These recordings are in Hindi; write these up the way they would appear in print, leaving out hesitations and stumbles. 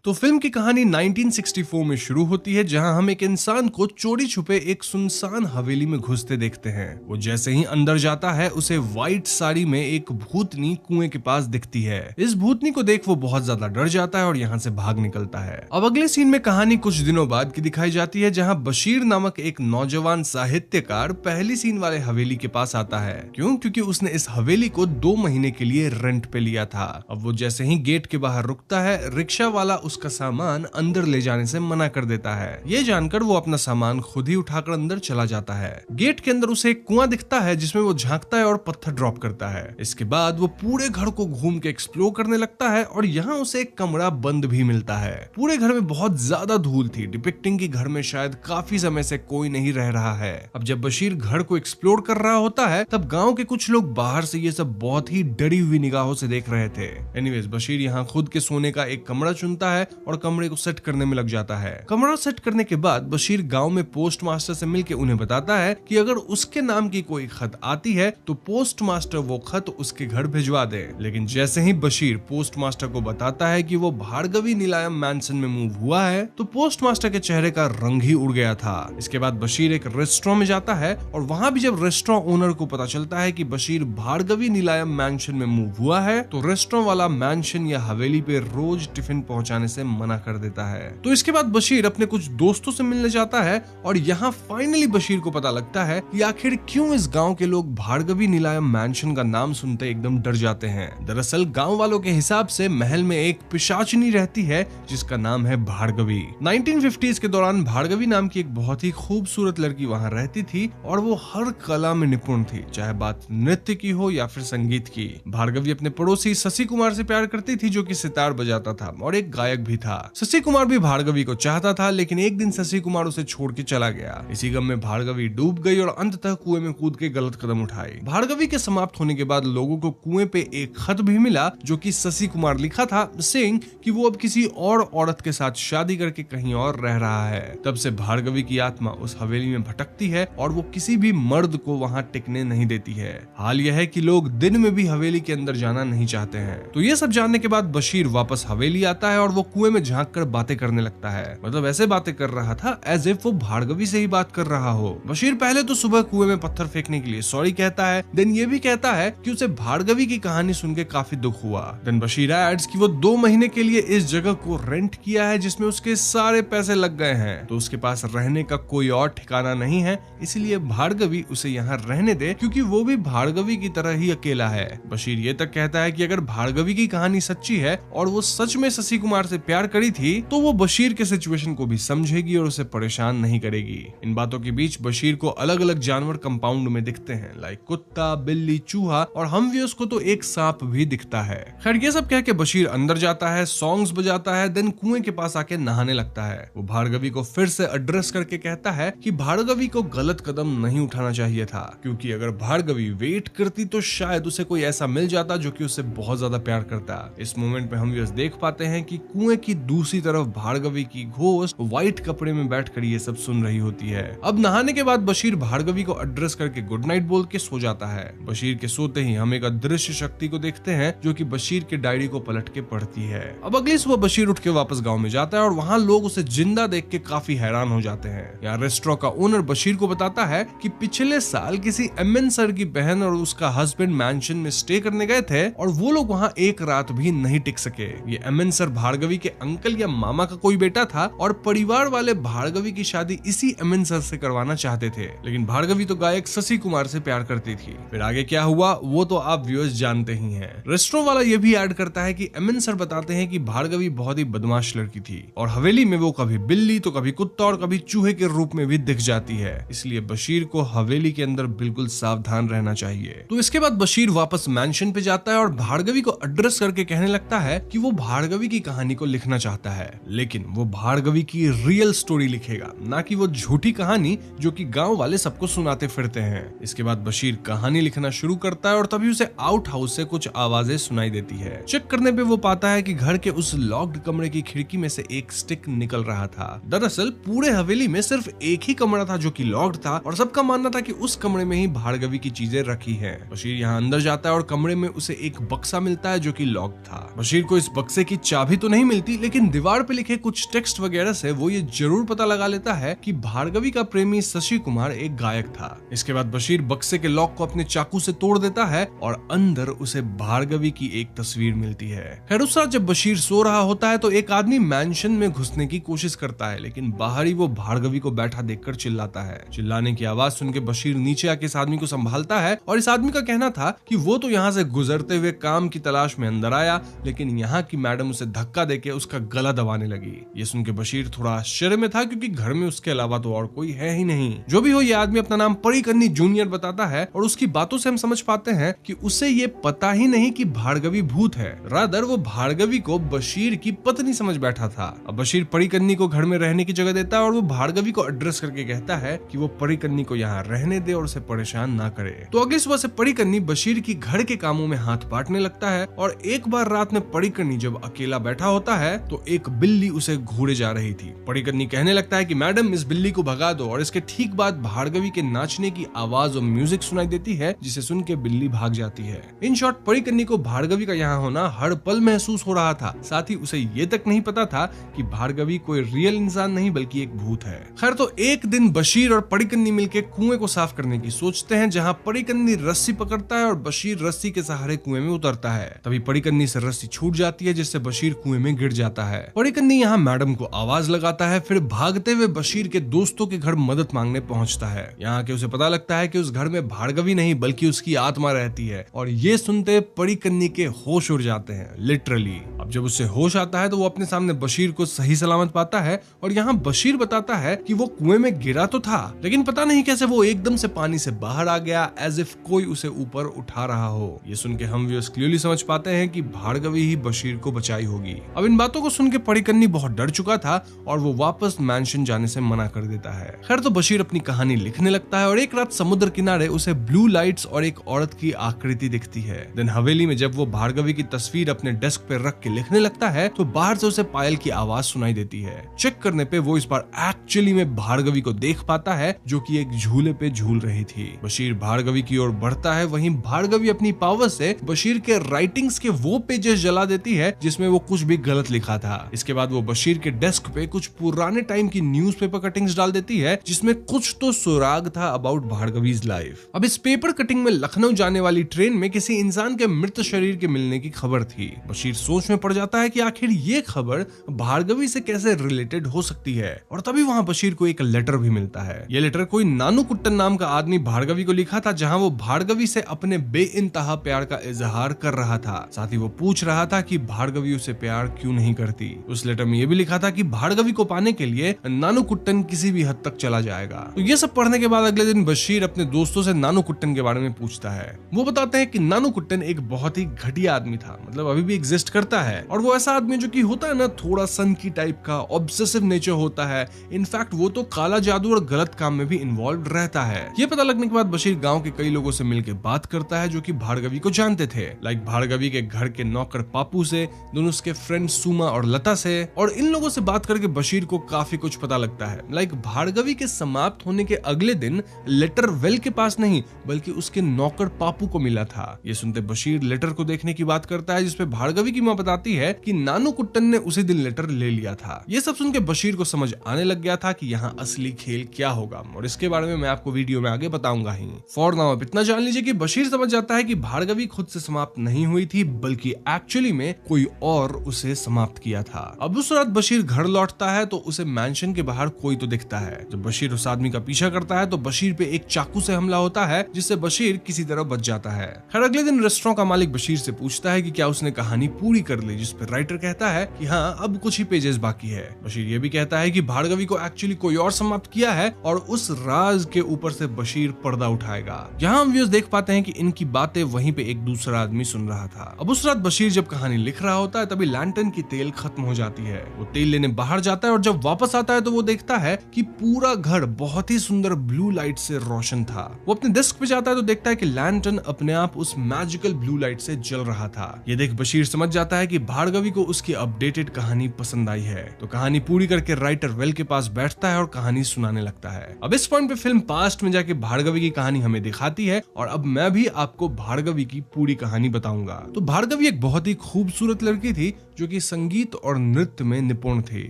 तो फिल्म की कहानी 1964 में शुरू होती है, जहां हम एक इंसान को चोरी छुपे एक सुनसान हवेली में घुसते देखते हैं। वो जैसे ही अंदर जाता है उसे व्हाइट साड़ी में एक भूतनी कुएं के पास दिखती है। इस भूतनी को देख वो बहुत ज्यादा डर जाता है और यहाँ से भाग निकलता है। अब अगले सीन में कहानी कुछ दिनों बाद की दिखाई जाती है, जहाँ बशीर नामक एक नौजवान साहित्यकार पहली सीन वाले हवेली के पास आता है। क्योंकि उसने इस हवेली को 2 महीने के लिए रेंट पे लिया था। अब वो जैसे ही गेट के बाहर रुकता है, रिक्शा वाला उसका सामान अंदर ले जाने से मना कर देता है। ये जानकर वो अपना सामान खुद ही उठाकर अंदर चला जाता है। गेट के अंदर उसे एक कुआं दिखता है, जिसमें वो झांकता है और पत्थर ड्रॉप करता है। इसके बाद वो पूरे घर को घूम के एक्सप्लोर करने लगता है और यहाँ उसे एक कमरा बंद भी मिलता है। पूरे घर में बहुत ज्यादा धूल थी, डिपिक्टिंग की घर में शायद काफी समय से कोई नहीं रह रहा है। अब जब बशीर घर को एक्सप्लोर कर रहा होता है, तब गांव के कुछ लोग बाहर से ये सब बहुत ही डरी हुई निगाहों से देख रहे थे। एनीवेज, बशीर यहाँ खुद के सोने का एक कमरा चुनता है और कमरे को सेट करने में लग जाता है। कमरा सेट करने के बाद बशीर गांव में पोस्ट मास्टर से मिलकर उन्हें बताता है कि अगर उसके नाम की कोई खत आती है तो पोस्ट मास्टर वो खत उसके घर भिजवा दे। लेकिन जैसे ही बशीर पोस्ट मास्टर को बताता है कि वो भार्गवी नीलायम मैंशन में मूव हुआ है, तो पोस्ट मास्टर के चेहरे का रंग ही उड़ गया था। इसके बाद बशीर एक रेस्टोरेंट में जाता है और वहां भी जब रेस्टोरेंट ओनर को पता चलता है कि बशीर भार्गवी नीलायम मैंशन में मूव हुआ है, तो रेस्टोरेंट वाला मैंशन या हवेली पे रोज टिफिन पहुंचाने से मना कर देता है। तो इसके बाद बशीर अपने कुछ दोस्तों से मिलने जाता है और यहाँ फाइनली बशीर को पता लगता है कि आखिर क्यों इस गांव के लोग भार्गवी नीलायम मैंशन का नाम सुनते एकदम डर जाते हैं। दरअसल गांव वालों के हिसाब से महल में एक पिशाचिनी रहती है जिसका नाम है भार्गवी। 1950s के दौरान भार्गवी नाम की एक बहुत ही खूबसूरत लड़की वहाँ रहती थी और वो हर कला में निपुण थी, चाहे बात नृत्य की हो या फिर संगीत की। भार्गवी अपने पड़ोसी शशि कुमार से प्यार करती थी, जो कि सितार बजाता था और एक गायक भी था। शशि कुमार भी भार्गवी को चाहता था, लेकिन एक दिन शशि कुमार उसे छोड़ के चला गया। इसी गम में भार्गवी डूब गई और अंततः कुएं में कूद के गलत कदम उठाई। भार्गवी के समाप्त होने के बाद लोगों को कुएं पे एक खत भी मिला, जो कि शशि कुमार लिखा था, सेइंग कि वो अब किसी और औरत के साथ शादी करके कहीं और रह रहा है। तब से भार्गवी की आत्मा उस हवेली में भटकती है और वो किसी भी मर्द को वहां टिकने नहीं देती है। हाल यह है कि लोग दिन में भी हवेली के अंदर जाना नहीं चाहते हैं। तो ये सब जानने के बाद बशीर वापस हवेली आता है और वो कुएं में झांक कर बातें करने लगता है। मतलब ऐसे बातें कर रहा था एज इफ वो भार्गवी से ही बात कर रहा हो। बशीर पहले तो सुबह कुएं में पत्थर फेंकने के लिए सॉरी कहता है, देन ये भी कहता है कि उसे भार्गवी की कहानी सुन के काफी दुख हुआ। देन बशीर एड्स कि वो 2 महीने के लिए इस जगह को रेंट किया है, जिसमें उसके सारे पैसे लग गए हैं, तो उसके पास रहने का कोई और ठिकाना नहीं है, इसलिए भार्गवी उसे यहाँ रहने दे, क्योंकि वो भी भार्गवी की तरह ही अकेला है। बशीर ये तक कहता है कि अगर भार्गवी की कहानी सच्ची है और वो सच में शशि कुमार से प्यार करी थी, तो वो बशीर के सिचुएशन को भी समझेगी और उसे परेशान नहीं करेगी। इन बातों के बीच बशीर को अलग अलग जानवर कंपाउंड में दिखते हैं, लाइक कुत्ता, बिल्ली, चूहा और हम व्यूअर्स को तो एक सांप भी दिखता है। खैर ये सब कह के बशीर अंदर जाता है, सॉन्ग्स बजाता है, देन कुएं के पास आके नहाने लगता है। वो भार्गवी को फिर से एड्रेस करके कहता है कि भार्गवी को गलत कदम नहीं उठाना चाहिए था, क्योंकि अगर भार्गवी वेट करती तो शायद उसे कोई ऐसा मिल जाता जो कि उसे बहुत ज्यादा प्यार करता। इस मोमेंट में हम व्यूअर्स देख पाते हैं कि कुएं की दूसरी तरफ भार्गवी की घोस्ट व्हाइट कपड़े में बैठकर ये सब सुन रही होती है। अब नहाने के बाद बशीर भार्गवी को एड्रेस करके गुड नाइट बोल के सो जाता है। बशीर के सोते ही हम एक अदृश्य शक्ति को देखते हैं, जो कि बशीर के डायरी को पलट के पढ़ती है। अब अगली सुबह बशीर उठ के वापस गांव में जाता है और वहां लोग उसे जिंदा देख के काफी हैरान हो जाते हैं। यहाँ रेस्टोरेंट का ओनर बशीर को बताता है कि पिछले साल किसी एमएन सर की बहन और उसका हस्बैंड मैंशन में स्टे करने गए थे और वो लोग वहाँ एक रात भी नहीं टिक सके। ये एमएन सर भार्गवी के अंकल या मामा का कोई बेटा था और परिवार वाले भार्गवी की शादी इसी एमएन सर से करवाना चाहते थे, लेकिन भार्गवी तो गायक शशि कुमार से प्यार करती थी। फिर आगे क्या हुआ वो तो आप व्यूअर्स जानते ही हैं। रेस्टोरेंट वाला ये भी ऐड करता है कि एमएन सर बताते हैं कि भार्गवी बहुत ही बदमाश लड़की थी और हवेली में वो कभी बिल्ली तो कभी कुत्ता और कभी चूहे के रूप में भी दिख जाती है, इसलिए बशीर को हवेली के अंदर बिल्कुल सावधान रहना चाहिए। तो इसके बाद बशीर वापस मैंशन पे जाता है और भार्गवी को एड्रेस करके कहने लगता है कि वो भार्गवी की कहानी को लिखना चाहता है, लेकिन वो भार्गवी की रियल स्टोरी लिखेगा, ना कि वो झूठी कहानी जो कि गांव वाले सबको सुनाते फिरते हैं। इसके बाद बशीर कहानी लिखना शुरू करता है और तभी उसे आउट हाउस से कुछ आवाजें सुनाई देती है। चेक करने पे वो पाता है कि घर के उस लॉक्ड कमरे की खिड़की में से एक स्टिक निकल रहा था। दरअसल पूरे हवेली में सिर्फ एक ही कमरा था जो कि लॉक्ड था और सबका मानना था कि उस कमरे में ही भार्गवी की चीजें रखी हैं। बशीर यहाँ अंदर जाता है और कमरे में उसे एक बक्सा मिलता है जो कि लॉक था। बशीर को इस बक्से की चाबी तो नहीं मिलती, लेकिन दीवार पे लिखे कुछ टेक्स्ट वगैरह से वो ये जरूर पता लगा लेता है कि भार्गवी का प्रेमी शशि कुमार एक गायक था। इसके बाद बशीर बक्से के लॉक को अपने चाकू से तोड़ देता है और अंदर उसे भार्गवी की एक तस्वीर मिलती है। खैर उस रात जब बशीर सो रहा होता है तो एक आदमी मैंशन में घुसने की कोशिश करता है, लेकिन बाहर ही वो भार्गवी को बैठा देखकर चिल्लाता है। चिल्लाने की आवाज सुन के बशीर नीचे आके इस आदमी को संभालता है और इस आदमी का कहना था कि वो तो यहाँ से गुजरते हुए काम की तलाश में अंदर आया, लेकिन यहाँ की मैडम उसे धक्का देके उसका गला दबाने लगी। ये सुन के बशीर थोड़ा आश्चर्य में था, क्योंकि घर में उसके अलावा तो और कोई है ही नहीं। जो भी हो, ये आदमी अपना नाम परिकन्नी जूनियर बताता है और उसकी बातों से हम समझ पाते हैं कि उसे ये पता ही नहीं कि भार्गवी भूत है। रादर वो भार्गवी को बशीर की पत्नी समझ बैठा था। अब बशीर परिकन्नी को घर में रहने की जगह देता है और वो भार्गवी को एड्रेस करके कहता है कि वो परिकन्नी को यहाँ रहने दे और उसे परेशान ना करे। तो अगली सुबह से परिकन्नी बशीर की घर के कामों में हाथ बांटने लगता है और एक बार रात में परिकन्नी जब अकेला बैठा होता है तो एक बिल्ली उसे घूरे जा रही थी। परिकन्नी कहने लगता है कि मैडम इस बिल्ली को भगा दो, और इसके ठीक बाद भार्गवी के नाचने की आवाज और म्यूजिक सुनाई देती है, जिसे सुन के बिल्ली भाग जाती है। इन शॉर्ट परिकन्नी को भार्गवी का यहाँ होना हर पल महसूस हो रहा था। साथ ही उसे ये तक नहीं पता था कि भार्गवी कोई रियल इंसान नहीं बल्कि एक भूत है। खैर तो एक दिन बशीर और परिकन्नी मिलकर कुएं को साफ करने की सोचते हैं, जहाँ परिकन्नी रस्सी पकड़ता है और बशीर रस्सी के सहारे कुएं में उतरता है। तभी परिकन्नी से रस्सी छूट जाती है, जिससे बशीर कुएं में गिर जाता है। परिकन्नी यहाँ मैडम को आवाज लगाता है, फिर भागते हुए बशीर के दोस्तों के घर मदद मांगने पहुंचता है। यहाँ के उसे पता लगता है कि उस घर में भार्गवी नहीं बल्कि उसकी आत्मा रहती है, और ये सुनते परिकन्नी के होश उड़ जाते हैं, लिटरली। अब जब उसे होश आता है तो वो अपने सामने बशीर को सही सलामत पाता है, और यहाँ बशीर बताता है कि वो कुएं में गिरा तो था, लेकिन पता नहीं कैसे वो एकदम से पानी से बाहर आ गया, एज इफ कोई उसे ऊपर उठा रहा हो। ये सुन के हम व्यूअर्स क्लियरली समझ पाते हैं कि भार्गवी ही बशीर को बचाई होगी। अब इन बातों को सुन के परिकन्नी बहुत डर चुका था और वो वापस मैंशन जाने से मना कर देता है। खैर तो बशीर अपनी कहानी लिखने लगता है और एक रात समुद्र किनारे उसे ब्लू लाइट्स और एक औरत की आकृति दिखती है। देन हवेली में जब वो भार्गवी की तस्वीर अपने डेस्क पे रख के लिखने लगता है तो बाहर से उसे पायल की आवाज सुनाई देती है। चेक करने पे वो इस बार एक्चुअली में भार्गवी को देख पाता है, जो कि एक झूले पे झूल रही थी। बशीर भार्गवी की ओर बढ़ता है, वहीं भार्गवी अपनी पावर से बशीर के राइटिंग्स के वो पेजेस जला देती है जिसमें वो कुछ भी गलत लिखा था। इसके बाद वो बशीर के डेस्क पे कुछ पुराने टाइम की न्यूज़पेपर कटिंग्स डाल देती है, जिसमें कुछ तो सुराग था अबाउट भार्गवीज लाइफ। अब इस पेपर कटिंग में लखनऊ जाने वाली ट्रेन में किसी इंसान के मृत शरीर के मिलने की खबर थी। बशीर सोच में पड़ जाता है कि आखिर ये खबर भार्गवी से कैसे रिलेटेड हो सकती है, और तभी वहाँ बशीर को एक लेटर भी मिलता है। ये लेटर कोई नानू कुट्टन नाम का आदमी भार्गवी को लिखा था, जहाँ वो भार्गवी से अपने बेइंतहा प्यार का इजहार कर रहा था। साथ ही वो पूछ रहा था कि भार्गवी उसे प्यार क्यों नहीं करती। उस लेटर में ये भी लिखा था कि भार्गवी को पाने के लिए नानू कुट्टन किसी भी हद तक चला जाएगा। तो ये सब पढ़ने के बाद अगले दिन बशीर अपने दोस्तों से नानू कुट्टन के बारे में पूछता है। वो बताते हैं कि नानू कुट्टन एक बहुत ही घटिया आदमी था, मतलब अभी भी एग्जिस्ट करता है, और वो ऐसा आदमी जो कि होता है ना, थोड़ा सनकी टाइप का, ऑब्सेसिव नेचर होता है। इनफैक्ट वो तो काला जादू और गलत काम में भी इन्वॉल्व रहता है। ये पता लगने के बाद बशीर गांव के कई लोगों से मिलकर बात करता है जो कि भार्गवी को जानते थे, लाइक भार्गवी के घर के नौकर पापू से, दोनों उसके फ्रेंड सुमा और लता से। और इन लोगों से बात करके बशीर को काफी कुछ पता लगता है। लाइक भार्गवी के समाप्त होने के अगले दिन लेटर वेल के पास नहीं बल्कि उसके नौकर पापू को मिला था। ये सुनते बशीर लेटर को देखने की बात करता है, जिसपे भार्गवी की मां बताती है कि नानू कुट्टन ने उसी दिन लेटर ले लिया था। ये सब सुन के बशीर को समझ आने लग गया था कि यहाँ असली खेल क्या होगा, और इसके बारे में मैं आपको वीडियो में आगे बताऊंगा ही। फॉर नाउ अब इतना जान लीजिए कि बशीर समझ जाता है कि भार्गवी खुद से समाप्त नहीं हुई थी, बल्कि एक्चुअली में कोई और उसे समाप्त किया था। अब उस रात बशीर घर लौटता है तो उसे मैंशन के बाहर कोई तो दिखता है। जब बशीर उस आदमी का पीछा करता है तो बशीर पे एक चाकू से हमला होता है, जिससे बशीर किसी तरह बच जाता है। खैर अगले दिन रेस्टोरेंट का मालिक बशीर से पूछता है कि क्या उसने कहानी पूरी कर ली, जिस पे राइटर कहता है कि हाँ, अब कुछ ही पेजेस बाकी है। बशीर ये भी कहता है कि भार्गवी को एक्चुअली कोई और समाप्त किया है, और उस राज के ऊपर से बशीर पर्दा उठाएगा। यहाँ हम व्यूअर्स देख पाते हैं कि इनकी बातें वहीं पे एक दूसरा आदमी सुन रहा था। अब उस रात बशीर जब कहानी लिख रहा होता है तभी लैंटर्न की तेल खत्म हो जाती है। वो तेल लेने बाहर जाता है और जब वापस आता है तो वो देखता है कि पूरा घर बहुत ही सुंदर ब्लू लाइट से रोशन था। वो अपने डेस्क पे जाता है तो देखता है कि लैंटर्न अपने आप उस मैजिकल ब्लू लाइट से जल रहा था। ये देख बशीर समझ जाता है कि भार्गवी को उसकी अपडेटेड कहानी पसंद आई है, तो कहानी पूरी करके राइटर वेल के पास बैठता है और कहानी सुनाने लगता है। अब इस पॉइंट पे फिल्म पास्ट में जाके भार्गवी की कहानी हमें दिखाती है, और अब मैं भी आपको भार्गवी की पूरी कहानी बताऊंगा। तो भार्गवी एक बहुत ही खूबसूरत लड़की थी जो कि संगीत और नृत्य में निपुण थे।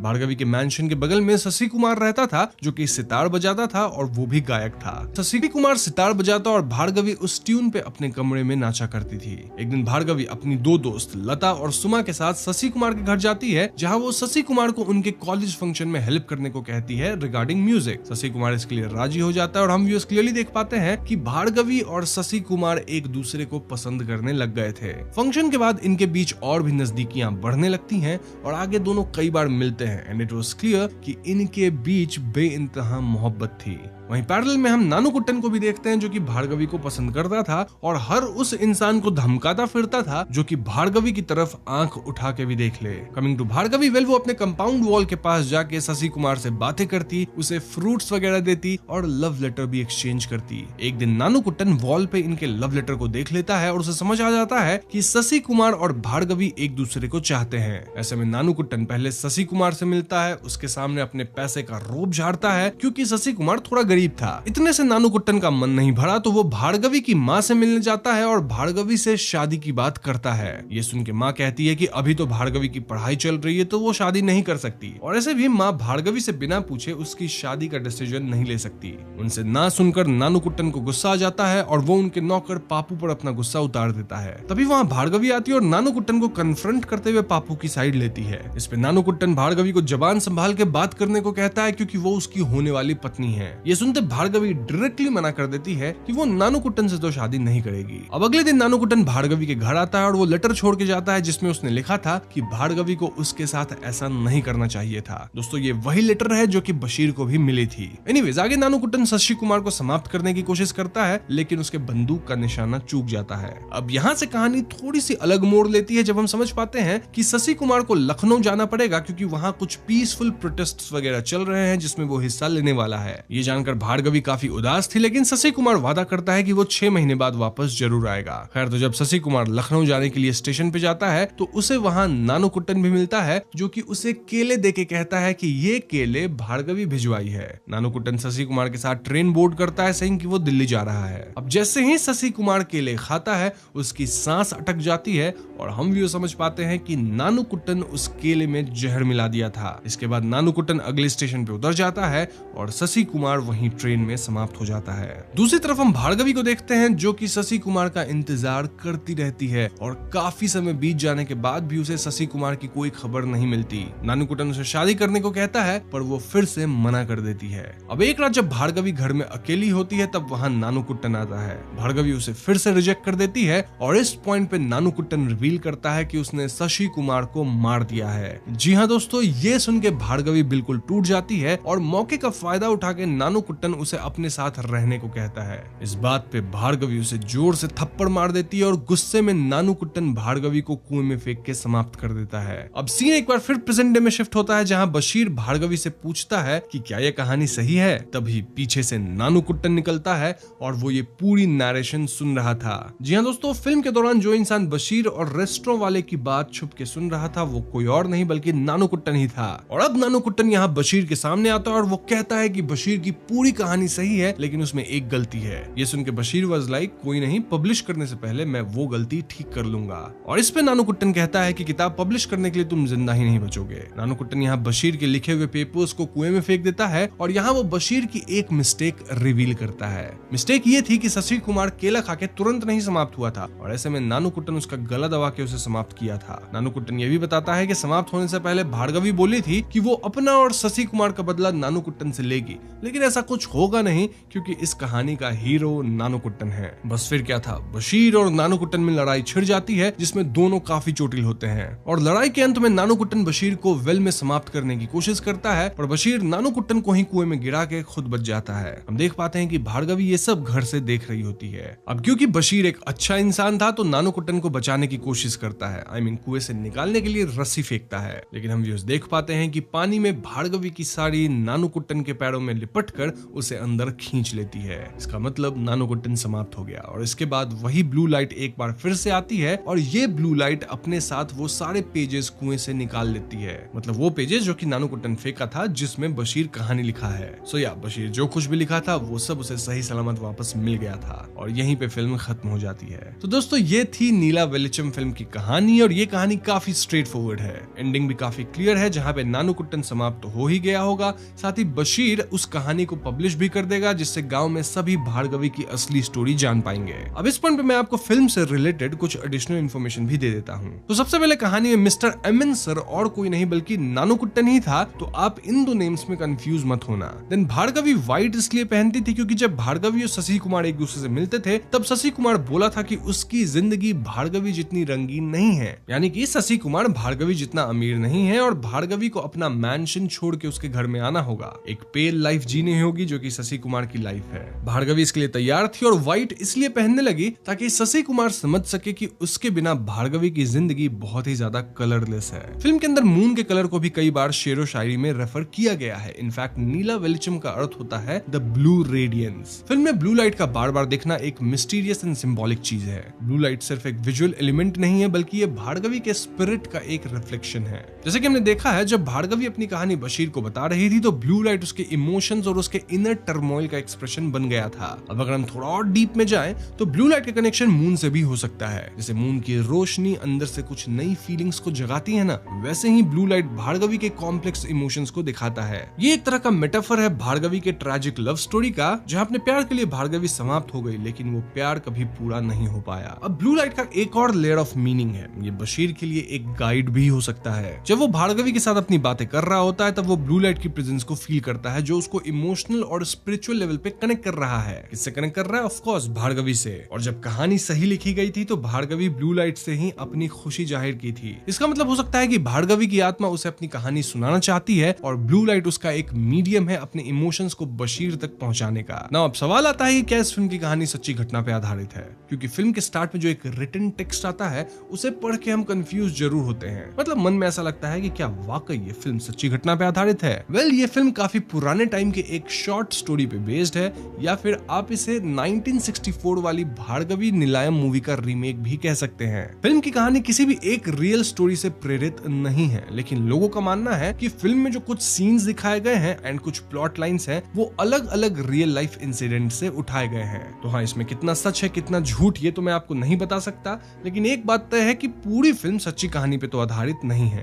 भार्गवी के मैंशन के बगल में शशि कुमार रहता था, जो कि सितार बजाता था और वो भी गायक था। शशि कुमार सितार बजाता और भार्गवी उस ट्यून पे अपने कमरे में नाचा करती थी। एक दिन भार्गवी अपनी दो दोस्त लता और सुमा के साथ शशि कुमार के घर जाती है, जहां वो शशि कुमार को उनके कॉलेज फंक्शन में हेल्प करने को कहती है रिगार्डिंग म्यूजिक। शशि कुमार इसके लिए राजी हो जाता है और हम व्यूअर्स क्लियरली देख पाते हैं कि भार्गवी और शशि कुमार एक दूसरे को पसंद करने लग गए थे। फंक्शन के बाद इनके बीच और भी नजदीकियां बढ़ने लगती हैं और आगे दोनों कई बार मिलते हैं एंड इट वाज क्लियर कि इनके बीच बेइंतहा मोहब्बत थी। वहीं पैरेलल में हम नानुकुट्टन को भी देखते हैं, जो कि भार्गवी को पसंद करता था और हर उस इंसान को धमकाता फिरता था जो कि भार्गवी की तरफ आंख उठा के भी देख ले। कमिंग टू भार्गवी, वेल वो अपने कंपाउंड वॉल के पास जाके शशि कुमार से बातें करती, उसे फ्रूट्स वगैरह देती और लव लेटर भी एक्सचेंज करती। एक दिन नानुकुट्टन वॉल पे इनके लव लेटर को देख लेता है और उसे समझ आ जाता है कि शशि कुमार और भार्गवी एक दूसरे को चाहते हैं। ऐसे में नानुकुट्टन पहले शशि कुमार से मिलता है, उसके सामने अपने पैसे का रोब झाड़ता है क्योंकि शशि कुमार थोड़ा गरीब था। इतने से नानुकुट्टन का मन नहीं भरा तो वो भार्गवी की माँ से मिलने जाता है और भार्गवी से शादी की बात करता है। ये सुन के माँ कहती है कि अभी तो भार्गवी की पढ़ाई चल रही है तो वो शादी नहीं कर सकती, और ऐसे भी माँ भार्गवी से बिना पूछे उसकी शादी का डिसीजन नहीं ले सकती। उनसे ना सुनकर नानुकुट्टन को गुस्सा आ जाता है और वो उनके नौकर पापू पर अपना गुस्सा उतार देता है। तभी वहाँ भार्गवी आती है और नानुकुट्टन को कन्फ्रंट करते हुए पापू की साइड लेती है। इस पे नानुकुट्टन भार्गवी को जबान संभाल के बात करने को कहता है क्योंकि वो उसकी होने वाली पत्नी है। ये सुनते भार्गवी डायरेक्टली मना कर देती है कि वो नानुकुट्टन से तो शादी नहीं करेगी। अब अगले दिन नानुकुट्टन भार्गवी के घर आता है और वो लेटर छोड़ के जाता है जिसमें उसने लिखा था कि भार्गवी को उसके साथ ऐसा नहीं करना चाहिए था। दोस्तों ये वही लेटर है जो कि बशीर को भी मिली थी। एनीवेज आगे नानुकुट्टन शशि कुमार को समाप्त करने की कोशिश करता है, लेकिन उसके बंदूक का निशाना चूक जाता है। अब यहाँ से कहानी थोड़ी सी अलग मोड़ लेती है जब हम समझ पाते हैं कि शशि कुमार को लखनऊ जाना पड़ेगा क्योंकि वहाँ कुछ पीसफुल प्रोटेस्ट वगैरह चल रहे हैं जिसमें वो हिस्सा लेने वाला है। ये जानकर भार्गवी काफी उदास थी, लेकिन शशि कुमार वादा करता है कि वो 6 महीने बाद वापस जरूर आएगा। खैर तो जब शशि कुमार लखनऊ जाने के लिए स्टेशन पे जाता है तो उसे वहाँ नानुकुट्टन भी मिलता है जो कि उसे केले देके कहता है कि ये केले भार्गवी भिजवाई है। नानुकुट्टन शशि कुमार के साथ ट्रेन बोर्ड करता है saying कि वो दिल्ली जा रहा है। अब जैसे ही शशि कुमार केले खाता है उसकी सांस अटक जाती है और हम भी समझ पाते हैं कि नानुकुट्टन उस केले में जहर मिला दिया था। इसके बाद नानुकुट्टन अगले स्टेशन पे उतर जाता है और शशि कुमार वहीं ट्रेन में समाप्त हो जाता है। दूसरी तरफ हम भार्गवी को देखते हैं जो कि शशि कुमार का इंतजार करती रहती है और काफी समय बीत जाने के बाद भी उसे शशि कुमार की कोई खबर नहीं मिलती। नानुकुट्टन उसे शादी करने को कहता है पर वो फिर से मना कर देती है। अब एक रात जब भार्गवी घर में अकेली होती है तब वहाँ नानुकुट्टन आता है। भार्गवी उसे फिर से रिजेक्ट कर देती है और इस पॉइंट पे नानुकुट्टन रिवील करता है कि उसने शशि कुमार को मार दिया है। जी हाँ दोस्तों, ये सुन के भार्गवी बिल्कुल टूट जाती है और मौके का फायदा उठा के नानुकुट्टन उसे अपने साथ रहने को कहता है। इस बात पे भार्गवी उसे जोर से थप्पड़ मार देती है और गुस्से में नानुकुट्टन भार्गवी को कुएं में फेंक के समाप्त कर देता है। अब सीन एक बार फिर प्रेजेंट डे में शिफ्ट होता है जहां बशीर भार्गवी से पूछता है कि क्या यह कहानी सही है। तभी पीछे से नानुकुट्टन निकलता है और वो ये पूरी नरेशन सुन रहा था। जी हाँ दोस्तों, फिल्म के दौरान जो इंसान बशीर और रेस्टोरेंट वाले की बात छुप के सुन रहा था वो कोई और नहीं बल्कि नानुकुट्टन ही था। और अब नानुकुट्टन यहाँ बशीर के सामने आता है और वो कहता है कि बशीर की पूरी कहानी सही है लेकिन उसमें एक गलती है। ये सुन के बशीर वाज लाइक कोई नहीं, पब्लिश करने से पहले मैं वो गलती ठीक कर लूंगा। और इस पे नानुकुट्टन कहता है कि किताब पब्लिश करने के लिए तुम जिंदा ही नहीं बचोगे। नानुकुट्टन यहाँ बशीर के लिखे हुए पेपर्स को कुएं में फेंक देता है और यहाँ वो बशीर की एक मिस्टेक रिवील करता है। मिस्टेक ये थी कि शशि कुमार केला खा के तुरंत नहीं समाप्त हुआ था और ऐसे में नानुकुट्टन उसका गला दबा के उसे समाप्त किया था। नानुकुट्टन ये भी बताता है कि समाप्त होने से पहले भार्गवी बोली थी कि वो अपना और शशि कुमार का बदला नानुकुट्टन से लेगी, लेकिन ऐसा कुछ होगा नहीं क्योंकि इस कहानी का हीरो नानुकुट्टन है। बस फिर क्या था, बशीर और नानुकुट्टन में लड़ाई छिड़ जाती है जिसमें दोनों काफी चोटिल होते हैं और लड़ाई के अंत में नानुकुट्टन बशीर को वेल में समाप्त करने की कोशिश करता है पर बशीर नानुकुट्टन को ही कुएं में गिरा के खुद बच जाता है। हम देख पाते हैं कि भार्गवी ये सब घर से देख रही होती है। अब क्योंकि बशीर एक अच्छा इंसान था तो नानुकुट्टन को बचाने की कोशिश करता है, कुएं से निकालने के लिए रस्सी फेंकता है, लेकिन हम देख पाते हैं कि पानी में भार्गवी की साड़ी नानुकुट्टन के पैरों में लिपट कर उसे अंदर खींच लेती है। इसका मतलब नानोकुट्टन समाप्त हो गया और इसके बाद वही ब्लू लाइट एक बार फिर से आती है और ये ब्लू लाइट अपने साथ वो सारे पेजेस कुएं से निकाल लेती है, मतलब वो पेजेस जो कि नानोकुट्टन फेंका था जिसमें बशीर कहानी लिखा है। सो या बशीर जो कुछ भी लिखा था वो सब उसे सही सलामत वापस मिल गया था और यहीं पे फिल्म खत्म हो जाती है। तो दोस्तों ये थी नीला वेलिचम फिल्म की कहानी और ये कहानी काफी स्ट्रेट फॉरवर्ड है। एंडिंग भी काफी क्लियर है जहां पे नानोकुट्टन समाप्त तो हो ही गया होगा, साथ ही बशीर उस कहानी को पब्लिश भी कर देगा जिससे गांव में सभी भार्गवी की असली स्टोरी जान पाएंगे। अब इस पॉइंट पे मैं आपको फिल्म से रिलेटेड कुछ एडिशनल इन्फॉर्मेशन भी दे देता हूँ। तो सबसे पहले कहानी में मिस्टर एमएन सर और कोई नहीं बल्कि नानोकुट्टन ही था, तो आप इन दो नेम्स में कंफ्यूज मत होना। देन भार्गवी व्हाइट इसलिए पहनती थी क्योंकि जब भार्गवी और शशि कुमार एक दूसरे से मिलते थे तब शशि कुमार बोला था कि उसकी जिंदगी भार्गवी जितनी रंगीन नहीं है, यानी कि शशि कुमार भार्गवी जितना अमीर नहीं है और भार्गवी को अपना मैंशन छोड़ के उसके घर में आना होगा, एक पेल लाइफ जीनी होगी जो कि शशि कुमार की लाइफ है। भार्गवी इसके लिए तैयार थी और व्हाइट इसलिए पहनने लगी ताकि शशि कुमार समझ सके कि उसके बिना भार्गवी की जिंदगी बहुत ही ज्यादा कलरलेस है। फिल्म के अंदर मून के कलर को भी कई बार शेरो शायरी में रेफर किया गया है। इनफैक्ट नीला वेलिचम का अर्थ होता है द ब्लू रेडियंस। फिल्म में ब्लू लाइट का बार बार देखना एक मिस्टीरियस एंड सिंबॉलिक चीज है। ब्लू लाइट सिर्फ एक विजुअल एलिमेंट नहीं है बल्कि ये भार्गवी के स्पिरिट का एक रिफ्लेक्शन है। जैसे कि हमने देखा है जब भार्गवी अपनी कहानी बशीर को बता रही थी तो ब्लू लाइट उसके इमोशंस और उसके इनर टर्मोइल का एक्सप्रेशन बन गया था। अब अगर हम थोड़ा और डीप में जाएं तो ब्लू लाइट का कनेक्शन मून से भी हो सकता है। जैसे मून की रोशनी अंदर से कुछ नई फीलिंग्स को जगाती है ना, वैसे ही ब्लू लाइट भार्गवी के कॉम्प्लेक्स इमोशंस को दिखाता है। ये एक तरह का मेटाफर है भार्गवी के ट्रैजिक लव स्टोरी का, जहां अपने प्यार के लिए भार्गवी समाप्त हो गई लेकिन वो प्यार कभी पूरा नहीं हो पाया। अब ब्लू लाइट का एक और लेयर ऑफ मीनिंग है, ये बशीर के लिए एक गाइड भी हो सकता है। जब वो भार्गवी के साथ अपनी बातें कर रहा होता है तब वो ब्लू लाइट की प्रेजेंस को फील करता है जो उसको इमोशनल और स्पिरिचुअल लेवल पे कनेक्ट कर रहा है। किससे कनेक्ट कर रहा है? ऑफ कोर्स भार्गवी से। और जब कहानी सही लिखी गई थी तो भार्गवी ब्लू लाइट से ही अपनी खुशी जाहिर की थी। इसका मतलब हो सकता है कि भार्गवी की आत्मा उसे अपनी कहानी सुनाना चाहती है और ब्लू लाइट उसका एक मीडियम है अपने इमोशंस को बशीर तक पहुंचाने का। ना अब सवाल आता है कि क्या इस फिल्म की कहानी सच्ची घटना पे आधारित है, क्योंकि फिल्म के स्टार्ट में जो एक रिटन टेक्स्ट आता है उसे पढ़ के हम कंफ्यूज जरूर होते हैं। मतलब मन में ऐसा लगता है कि क्या वाकई ये फिल्म सच्ची घटना पे आधारित है। वेल ये फिल्म काफी पुराने टाइम के एक शॉर्ट स्टोरी पे बेस्ड है, या फिर आप इसे 1964 वाली भार्गवी नीलायम मूवी का रीमेक भी कह सकते हैं। फिल्म की कहानी किसी भी एक रियल स्टोरी से प्रेरित नहीं है, लेकिन लोगों का मानना है कि फिल्म में जो कुछ सीन्स दिखाए गए हैं एंड कुछ प्लॉट लाइंस हैं वो अलग अलग रियल लाइफ इंसिडेंट से उठाए गए हैं। तो हाँ, इसमें कितना सच है कितना झूठ ये तो मैं आपको नहीं बता सकता, लेकिन एक बात तय है कि पूरी फिल्म सच्ची कहानी पे तो आधारित नहीं है।